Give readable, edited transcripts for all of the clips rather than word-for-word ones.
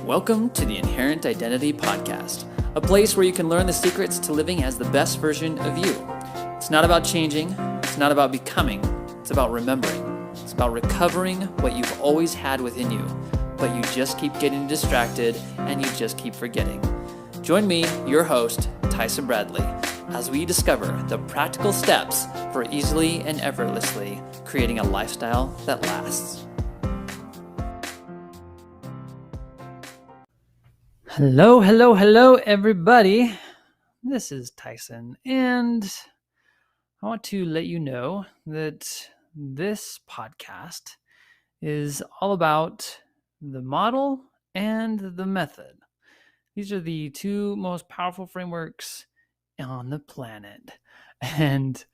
Welcome to the Inherent Identity Podcast, a place where you can learn the secrets to living as the best version of you. It's not about changing, it's not about becoming, it's about remembering. It's about recovering what you've always had within you, but you just keep getting distracted and you just keep forgetting. Join me, your host, Tyson Bradley, as we discover the practical steps for easily and effortlessly creating a lifestyle that lasts. Hello, everybody. This is Tyson, and I want to let you know that this podcast is all about the model and the method. These are the two most powerful frameworks on the planet. And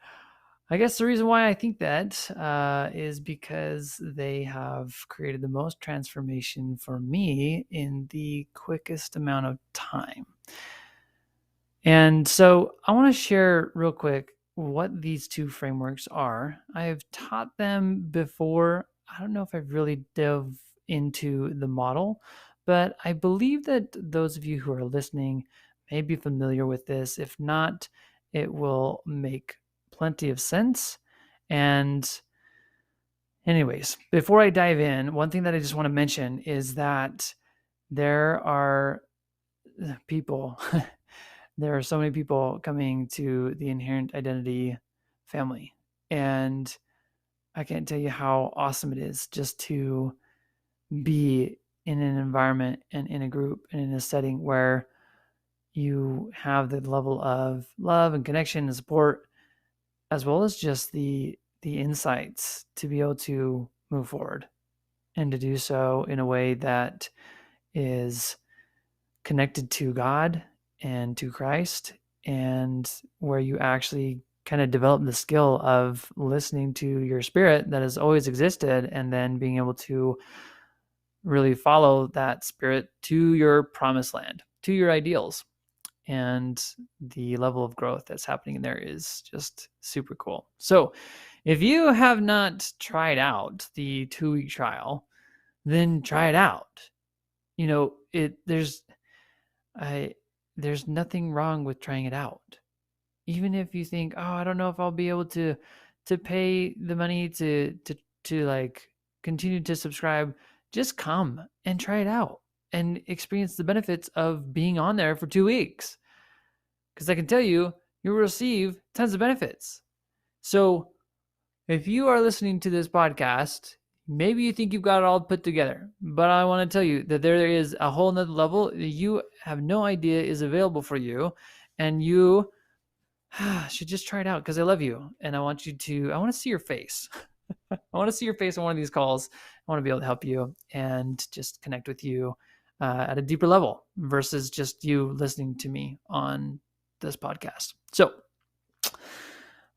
I guess the reason why I think that is because they have created the most transformation for me in the quickest amount of time. And so I want to share real quick what these two frameworks are. I have taught them before. I don't know if I've really dove into the model, but I believe that those of you who are listening may be familiar with this. If not, it will make plenty of sense. And anyways, before I dive in, one thing that I just want to mention is that there are people, there are so many people coming to the Inherent Identity family. And I can't tell you how awesome it is just to be in an environment and in a group and in a setting where you have the level of love and connection and support, as well as just the insights to be able to move forward and to do so in a way that is connected to God and to Christ, and where you actually kind of develop the skill of listening to your spirit that has always existed, and then being able to really follow that spirit to your promised land, to your ideals. And the level of growth that's happening in there is just super cool. So if you have not tried out the 2-week trial, then try it out. You know, there's nothing wrong with trying it out. Even if you think, oh, I don't know if I'll be able to pay the money to like continue to subscribe, just come and try it out and experience the benefits of being on there for 2 weeks. Because I can tell you, you'll receive tons of benefits. So if you are listening to this podcast, maybe you think you've got it all put together, but I want to tell you that there is a whole nother level that you have no idea is available for you, and you should just try it out because I love you, and I want to see your face. I want to see your face on one of these calls. I want to be able to help you and just connect with you at a deeper level versus just you listening to me on this podcast. So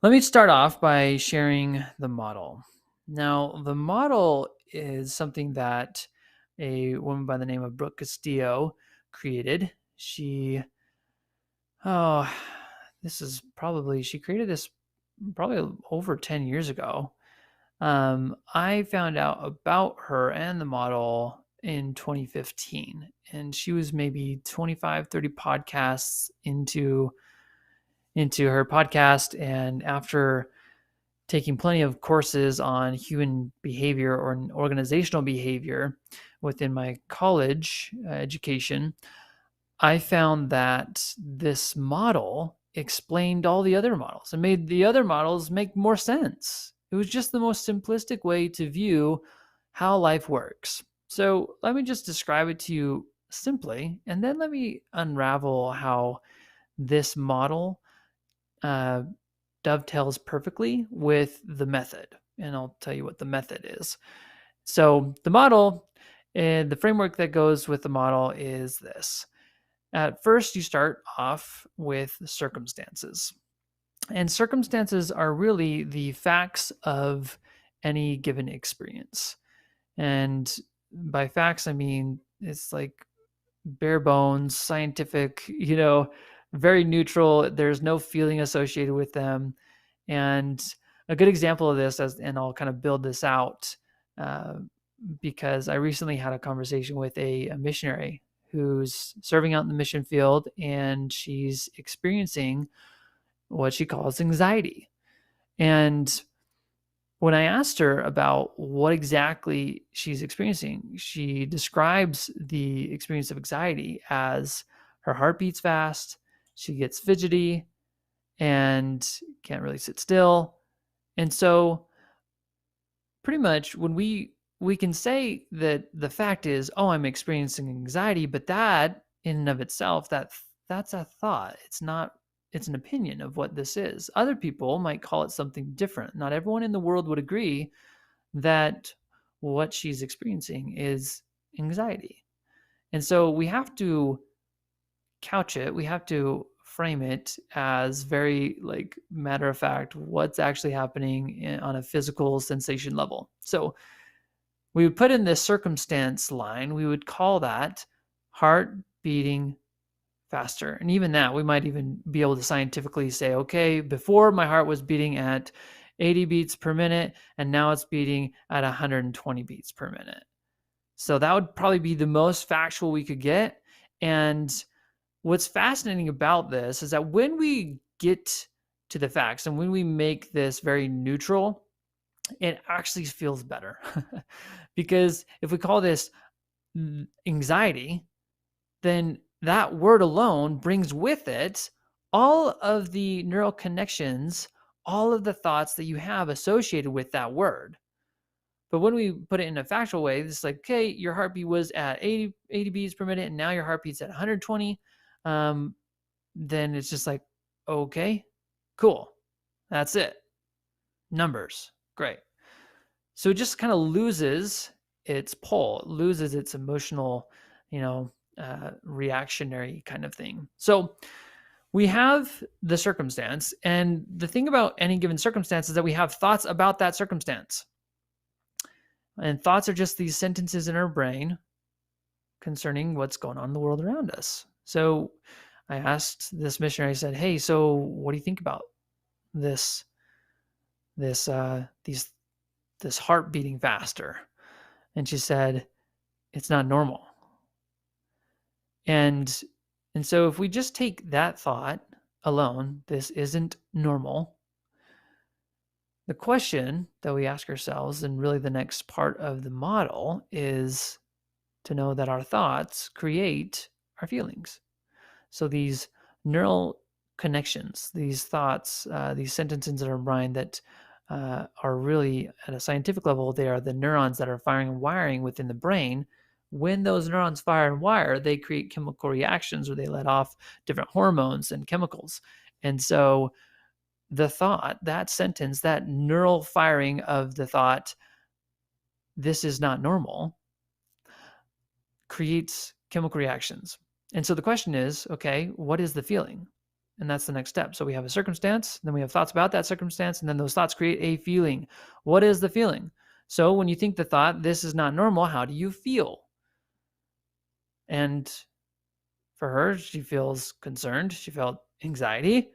let me start off by sharing the model. Now, the model is something that a woman by the name of Brooke Castillo created. She created this probably over 10 years ago. I found out about her and the model in 2015, and she was maybe 25, 30 podcasts into her podcast. And after taking plenty of courses on human behavior or organizational behavior within my college education, I found that this model explained all the other models and made the other models make more sense. It was just the most simplistic way to view how life works. So let me just describe it to you simply, and then let me unravel how this model dovetails perfectly with the method. And I'll tell you what the method is. So the model, and the framework that goes with the model is this. At first, you start off with circumstances. And circumstances are really the facts of any given experience. And by facts, I mean, it's like bare bones, scientific, very neutral. There's no feeling associated with them. And a good example of this, and I'll kind of build this out because I recently had a conversation with a missionary who's serving out in the mission field, and she's experiencing what she calls anxiety. And when I asked her about what exactly she's experiencing, she describes the experience of anxiety as her heart beats fast, she gets fidgety, and can't really sit still. And so pretty much when we can say that the fact is, oh, I'm experiencing anxiety, but that in and of itself, that's a thought. It's an opinion of what this is. Other people might call it something different. Not everyone in the world would agree that what she's experiencing is anxiety. And so we have to couch it, we have to frame it as very like matter of fact what's actually happening on a physical sensation level. So we would put in this circumstance line, we would call that heart beating faster. And even that, we might even be able to scientifically say, okay, before my heart was beating at 80 beats per minute, and now it's beating at 120 beats per minute. So that would probably be the most factual we could get. And what's fascinating about this is that when we get to the facts and when we make this very neutral, it actually feels better. Because if we call this anxiety, then that word alone brings with it all of the neural connections, all of the thoughts that you have associated with that word. But when we put it in a factual way, it's like, okay, your heartbeat was at 80 beats per minute, and now your heartbeat's at 120. Then it's just like, okay, cool. That's it. Numbers. Great. So it just kind of loses its pull, it loses its emotional, reactionary kind of thing. So we have the circumstance, and the thing about any given circumstance is that we have thoughts about that circumstance. And thoughts are just these sentences in our brain concerning what's going on in the world around us. So I asked this missionary, I said, hey, so what do you think about this heart beating faster? And she said, it's not normal. And so if we just take that thought alone, this isn't normal, the question that we ask ourselves, and really the next part of the model, is to know that our thoughts create our feelings. So these neural connections, these thoughts, these sentences in our brain that are really at a scientific level, they are the neurons that are firing and wiring within the brain. When those neurons fire and wire, they create chemical reactions, or they let off different hormones and chemicals. And so the thought, that sentence, that neural firing of the thought, this is not normal, creates chemical reactions. And so the question is, okay, what is the feeling? And that's the next step. So we have a circumstance, then we have thoughts about that circumstance, and then those thoughts create a feeling. What is the feeling? So when you think the thought, this is not normal, how do you feel? And for her, she feels concerned. She felt anxiety.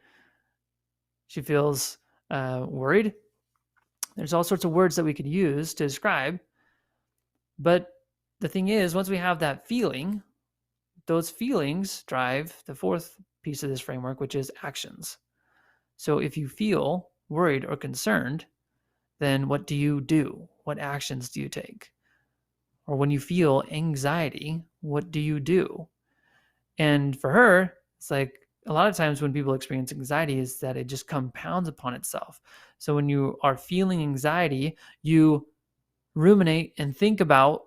She feels worried. There's all sorts of words that we could use to describe. But the thing is, once we have that feeling, those feelings drive the fourth piece of this framework, which is actions. So if you feel worried or concerned, then what do you do? What actions do you take? Or when you feel anxiety, what do you do? And for her, it's like a lot of times when people experience anxiety is that it just compounds upon itself. So when you are feeling anxiety, you ruminate and think about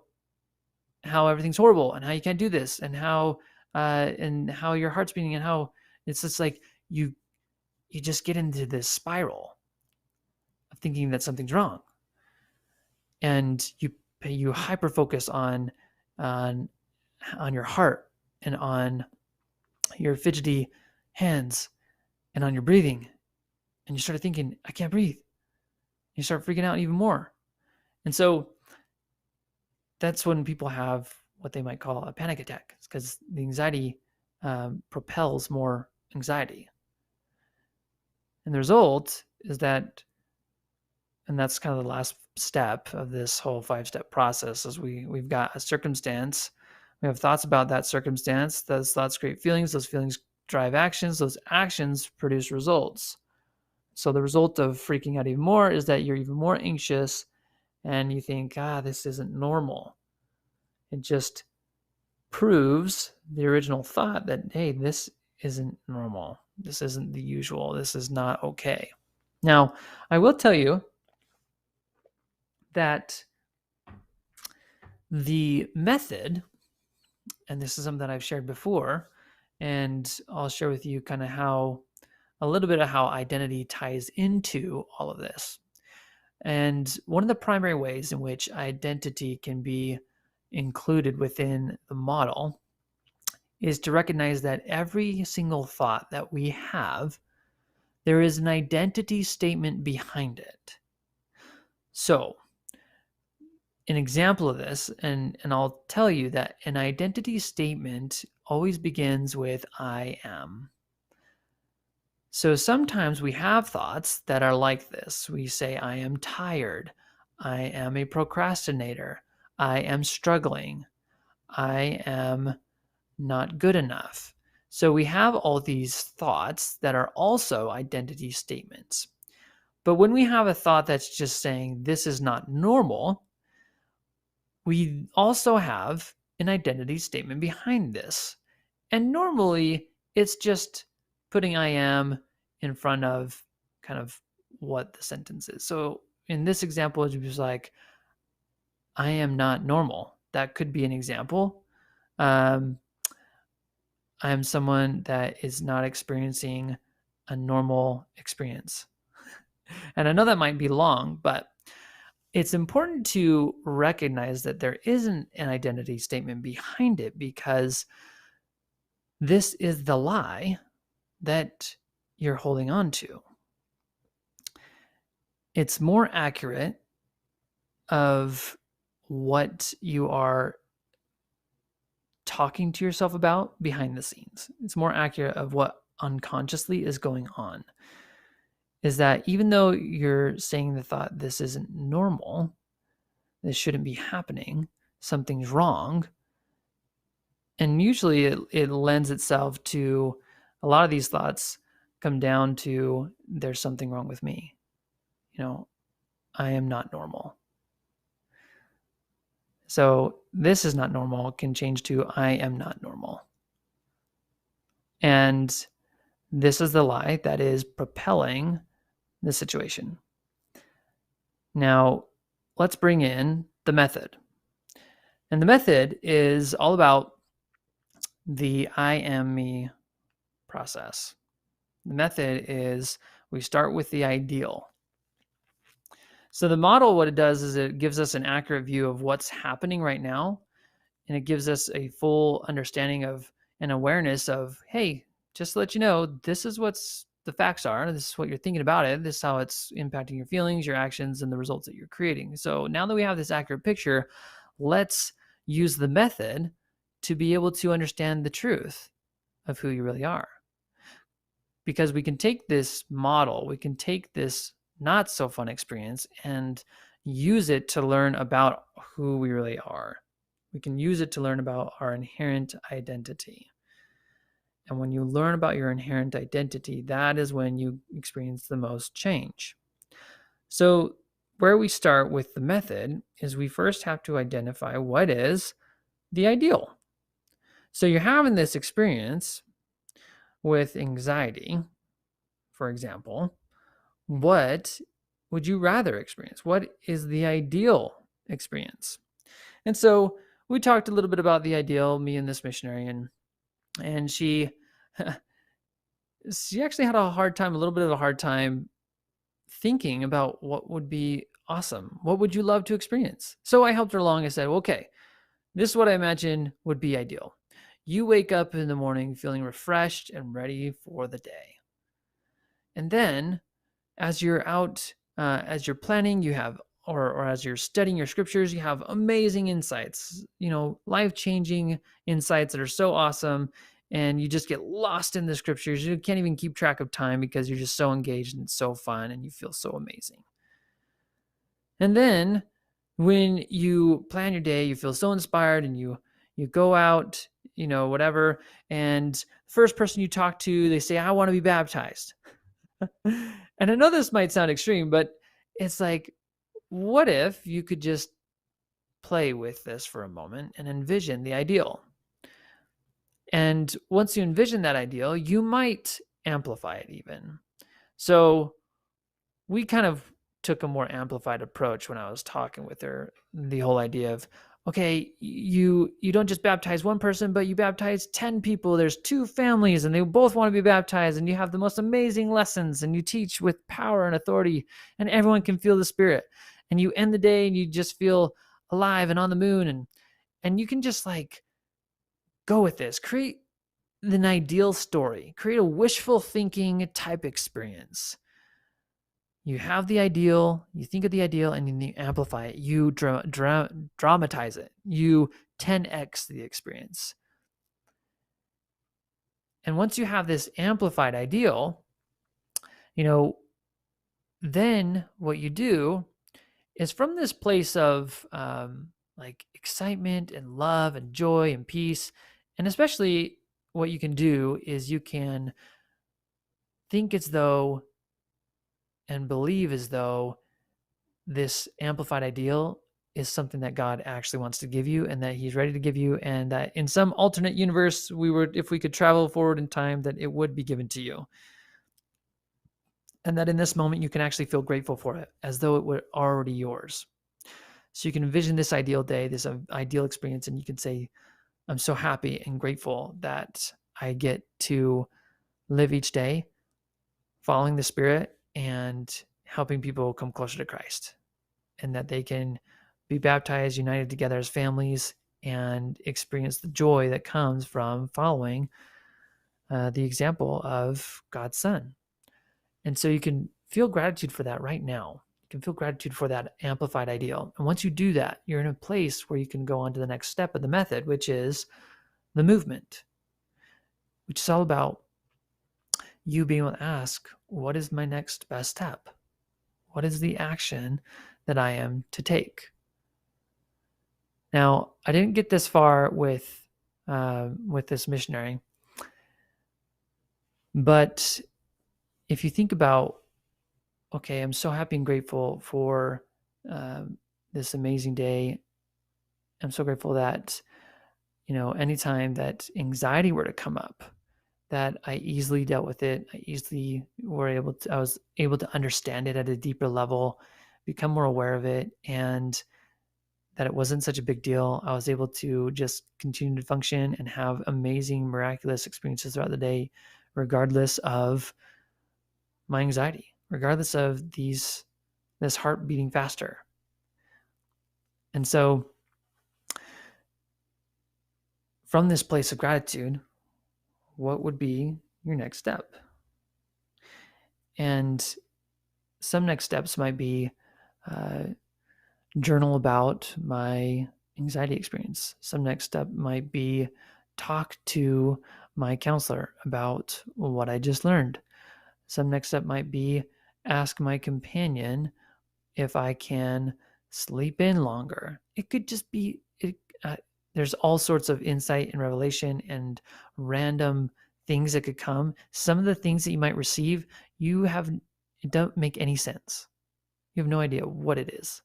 how everything's horrible and how you can't do this and how your heart's beating and how it's just like you just get into this spiral of thinking that something's wrong, and you hyper focus on your heart and on your fidgety hands and on your breathing, and you start thinking, I can't breathe. You start freaking out even more. And so that's when people have what they might call a panic attack. It's because the anxiety propels more anxiety. And the result is that, and that's kind of the last step of this whole 5-step process is we've got a circumstance. We have thoughts about that circumstance. Those thoughts create feelings. Those feelings drive actions. Those actions produce results. So the result of freaking out even more is that you're even more anxious and you think, this isn't normal. It just proves the original thought that, hey, this isn't normal. This isn't the usual. This is not okay. Now, I will tell you that the method, and this is something that I've shared before, and I'll share with you kind of a little bit of how identity ties into all of this. And one of the primary ways in which identity can be included within the model is to recognize that every single thought that we have, there is an identity statement behind it. So, an example of this, and I'll tell you that an identity statement always begins with I am. So sometimes we have thoughts that are like this. We say, I am tired. I am a procrastinator. I am struggling. I am not good enough. So we have all these thoughts that are also identity statements. But when we have a thought that's just saying, this is not normal, we also have an identity statement behind this. And normally it's just putting I am in front of kind of what the sentence is. So in this example, it was like, I am not normal. That could be an example. I am someone that is not experiencing a normal experience. And I know that might be long, but it's important to recognize that there isn't an identity statement behind it, because this is the lie that you're holding on to. It's more accurate of what you are talking to yourself about behind the scenes. It's more accurate of what unconsciously is going on. Is that even though you're saying the thought, this isn't normal, this shouldn't be happening, something's wrong, and usually it lends itself to, a lot of these thoughts come down to, there's something wrong with me. I am not normal. So this is not normal can change to, I am not normal. And this is the lie that is propelling the situation. Now, let's bring in the method. And the method is all about the I am me process. The method is, we start with the ideal. So the model, what it does is it gives us an accurate view of what's happening right now. And it gives us a full understanding of and awareness of, hey, just to let you know, this is what's the facts are. This is what you're thinking about it. This is how it's impacting your feelings, your actions, and the results that you're creating. So now that we have this accurate picture, let's use the method to be able to understand the truth of who you really are. Because we can take this model, we can take this not so fun experience and use it to learn about who we really are. We can use it to learn about our inherent identity. And when you learn about your inherent identity, that is when you experience the most change. So where we start with the method is we first have to identify what is the ideal. So you're having this experience with anxiety, for example. What would you rather experience? What is the ideal experience? And so we talked a little bit about the ideal, me and this missionary, and she actually had a little bit of a hard time thinking about what would be awesome. What would you love to experience? So I helped her along. I said, okay, this is what I imagine would be ideal. You wake up in the morning feeling refreshed and ready for the day. And then as you're out, as you're planning, you have, or as you're studying your scriptures, you have amazing insights, life-changing insights that are so awesome. And you just get lost in the scriptures. You can't even keep track of time because you're just so engaged and it's so fun and you feel so amazing. And then when you plan your day, you feel so inspired and you go out, whatever, and the first person you talk to, they say, I want to be baptized. And I know this might sound extreme, but it's like, what if you could just play with this for a moment and envision the ideal? And once you envision that ideal, you might amplify it even. So we kind of took a more amplified approach when I was talking with her. The whole idea of, okay, you don't just baptize one person, but you baptize 10 people. There's 2 families and they both want to be baptized, and you have the most amazing lessons and you teach with power and authority, and everyone can feel the Spirit. And you end the day and you just feel alive and on the moon, and you can just like go with this. Create an ideal story. Create a wishful thinking type experience. You have the ideal, you think of the ideal, and then you amplify it. You dramatize it. You 10x the experience. And once you have this amplified ideal, then what you do is, from this place of like excitement and love and joy and peace, and especially what you can do is you can think as though and believe as though this amplified ideal is something that God actually wants to give you and that he's ready to give you, and that in some alternate universe, if we could travel forward in time, that it would be given to you. And that in this moment, you can actually feel grateful for it as though it were already yours. So you can envision this ideal day, this ideal experience, and you can say, I'm so happy and grateful that I get to live each day following the Spirit and helping people come closer to Christ, and that they can be baptized, united together as families, and experience the joy that comes from following the example of God's Son. And so you can feel gratitude for that right now. You can feel gratitude for that amplified ideal. And once you do that, you're in a place where you can go on to the next step of the method, which is the movement, which is all about you being able to ask, what is my next best step? What is the action that I am to take? Now, I didn't get this far with this missionary, but if you think about, okay, I'm so happy and grateful for this amazing day. I'm so grateful that, anytime that anxiety were to come up, that I easily dealt with it. I was able to understand it at a deeper level, become more aware of it, and that it wasn't such a big deal. I was able to just continue to function and have amazing, miraculous experiences throughout the day, regardless of my anxiety, regardless of this heart beating faster. And so from this place of gratitude, what would be your next step? And some next steps might be journal about my anxiety experience. Some next step might be talk to my counselor about what I just learned. Some next step might be ask my companion if I can sleep in longer. It could just be, there's all sorts of insight and revelation and random things that could come. Some of the things that you might receive, it don't make any sense. You have no idea what it is,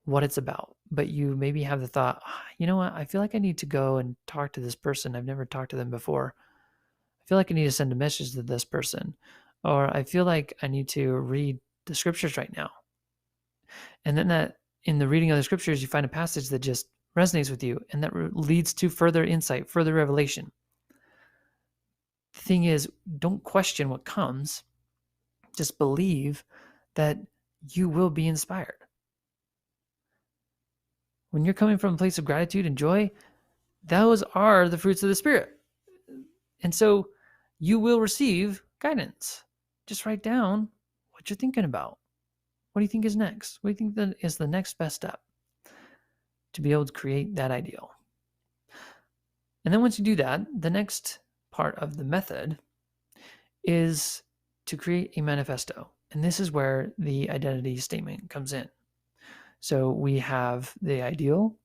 what it's about, but you maybe have the thought, you know what? I feel like I need to go and talk to this person. I've never talked to them before. I feel like I need to send a message to this person, or I feel like I need to read the scriptures right now. And then that in the reading of the scriptures, you find a passage that just resonates with you, and that leads to further insight, further revelation. The thing is, don't question what comes. Just believe that you will be inspired. When you're coming from a place of gratitude and joy, those are the fruits of the Spirit. And so you will receive guidance. Just write down what you're thinking about. What do you think is next? What do you think is the next best step to be able to create that ideal? And then once you do that, the next part of the method is to create a manifesto. And this is where the identity statement comes in. So we have the ideal,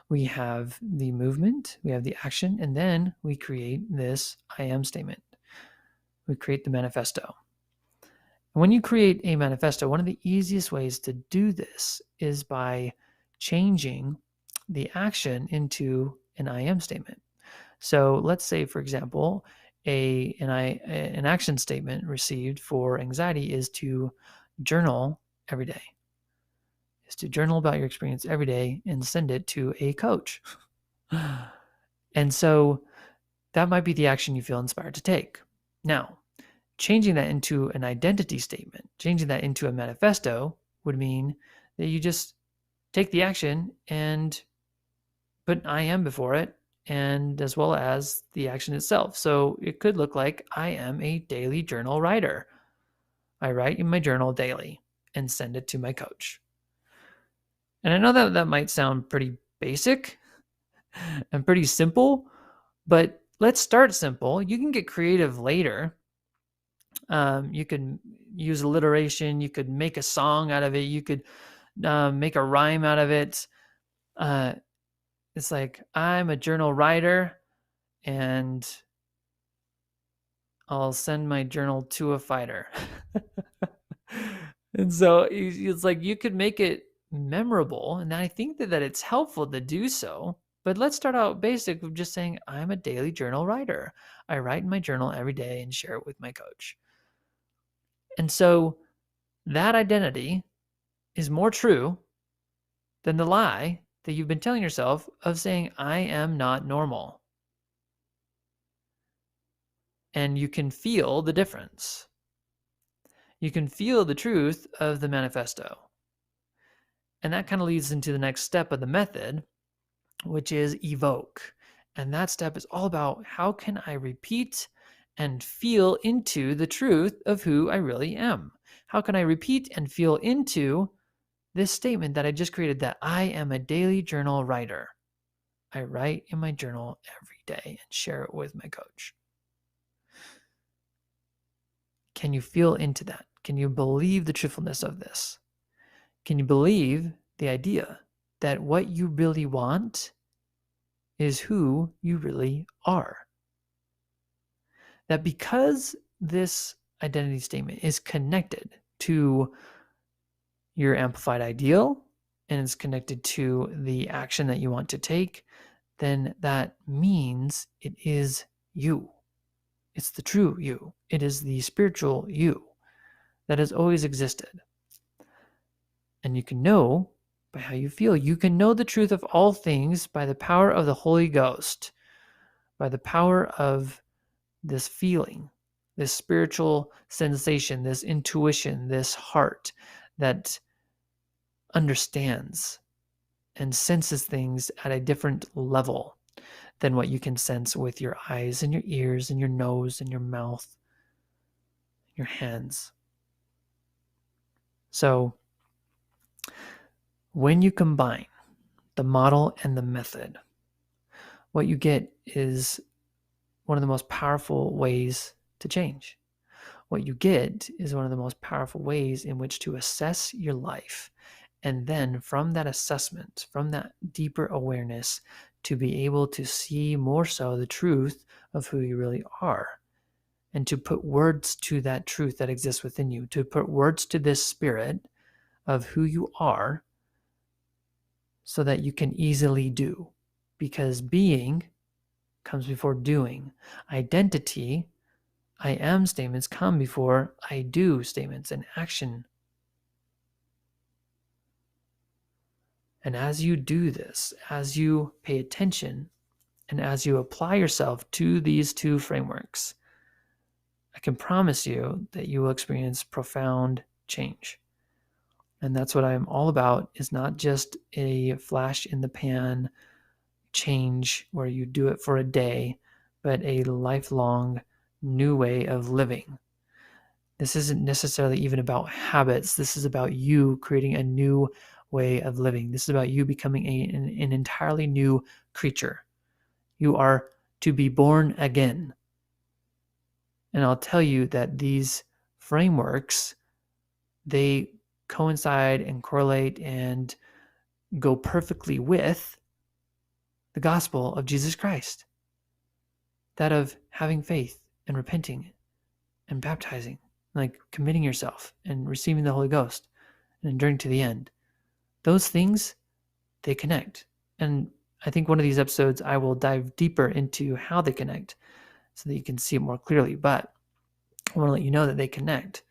we have the movement, we have the action, and then we create this I am statement. We create the manifesto. When you create a manifesto, one of the easiest ways to do this is by changing the action into an I am statement. So let's say, for example, an action statement received for anxiety is to journal every day, is to journal about your experience every day and send it to a coach. And so that might be the action you feel inspired to take. Now, changing that into an identity statement, changing that into a manifesto would mean that you just take the action and put I am before it, and as well as the action itself. So it could look like I am a daily journal writer. I write in my journal daily and send it to my coach. And I know that that might sound pretty basic and pretty simple, but let's start simple. You can get creative later. You could use alliteration. You could make a song out of it. You could make a rhyme out of it. It's like, I'm a journal writer and I'll send my journal to a fighter. And so it's like you could make it memorable. And I think that it's helpful to do so. But let's start out basic with just saying, I'm a daily journal writer. I write in my journal every day and share it with my coach. And so that identity is more true than the lie that you've been telling yourself of saying, I am not normal. And you can feel the difference. You can feel the truth of the manifesto. And that kind of leads into the next step of the method, which is evoke. And that step is all about how can I repeat and feel into the truth of who I really am? How can I repeat and feel into this statement that I just created, that I am a daily journal writer? I write in my journal every day and share it with my coach. Can you feel into that? Can you believe the truthfulness of this? Can you believe the idea that what you really want is who you really are? That because this identity statement is connected to your amplified ideal and is connected to the action that you want to take, then that means it is you. It's the true you. It is the spiritual you that has always existed. And you can know by how you feel. You can know the truth of all things by the power of the Holy Ghost, by the power of this feeling, this spiritual sensation, this intuition, this heart that understands and senses things at a different level than what you can sense with your eyes and your ears and your nose and your mouth, your hands. So when you combine the model and the method, what you get is one of the most powerful ways to change. What you get is one of the most powerful ways in which to assess your life. And then from that assessment, from that deeper awareness, to be able to see more so the truth of who you really are. And to put words to that truth that exists within you, to put words to this spirit of who you are so that you can easily do. Because being comes before doing. Identity, I am statements come before I do statements and action. And as you do this, as you pay attention, and as you apply yourself to these two frameworks, I can promise you that you will experience profound change. And that's what I'm all about, is not just a flash in the pan change where you do it for a day, but a lifelong new way of living. This isn't necessarily even about habits. This is about you creating a new way of living. This is about you becoming an entirely new creature. You are to be born again. And I'll tell you that these frameworks, they coincide and correlate and go perfectly with the gospel of Jesus Christ, that of having faith and repenting and baptizing, like committing yourself and receiving the Holy Ghost and enduring to the end. Those things, they connect. And I think one of these episodes, I will dive deeper into how they connect so that you can see it more clearly. But I want to let you know that they connect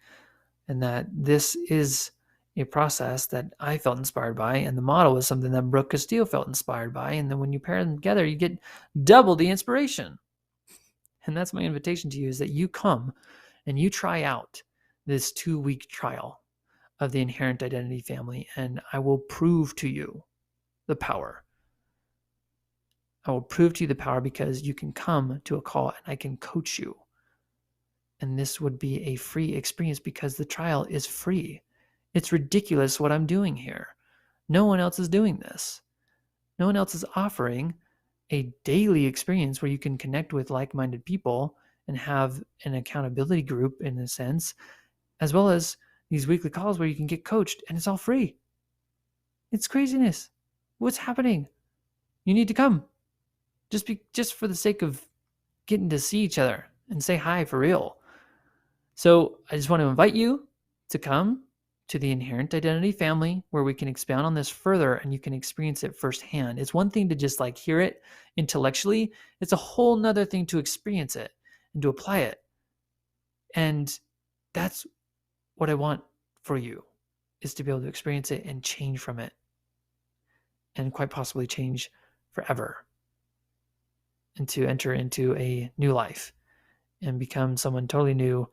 and that this is a process that I felt inspired by. And the model is something that Brooke Castillo felt inspired by. And then when you pair them together, you get double the inspiration. And that's my invitation to you, is that you come and you try out this 2-week trial of the Inherent Identity family, and I will prove to you the power. I will prove to you the power because you can come to a call and I can coach you. And this would be a free experience because the trial is free. It's ridiculous what I'm doing here. No one else is doing this. No one else is offering a daily experience where you can connect with like-minded people and have an accountability group in a sense, as well as these weekly calls where you can get coached, and it's all free. It's craziness. What's happening? You need to come. Just for the sake of getting to see each other and say hi for real. So I just want to invite you to come to the Inherent Identity family, where we can expound on this further and you can experience it firsthand. It's one thing to just like hear it intellectually. It's a whole nother thing to experience it and to apply it. And that's what I want for you, is to be able to experience it and change from it, and quite possibly change forever, and to enter into a new life and become someone totally new.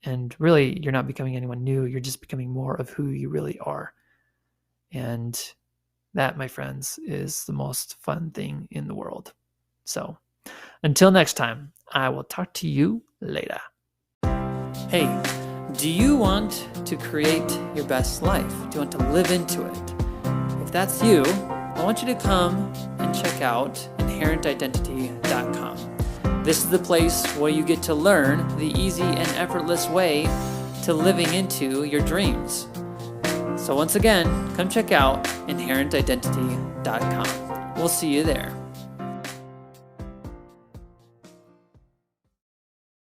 And really, you're not becoming anyone new. You're just becoming more of who you really are. And that, my friends, is the most fun thing in the world. So until next time, I will talk to you later. Hey, do you want to create your best life? Do you want to live into it? If that's you, I want you to come and check out inherentidentity.com. This is the place where you get to learn the easy and effortless way to living into your dreams. So once again, come check out inherentidentity.com. We'll see you there.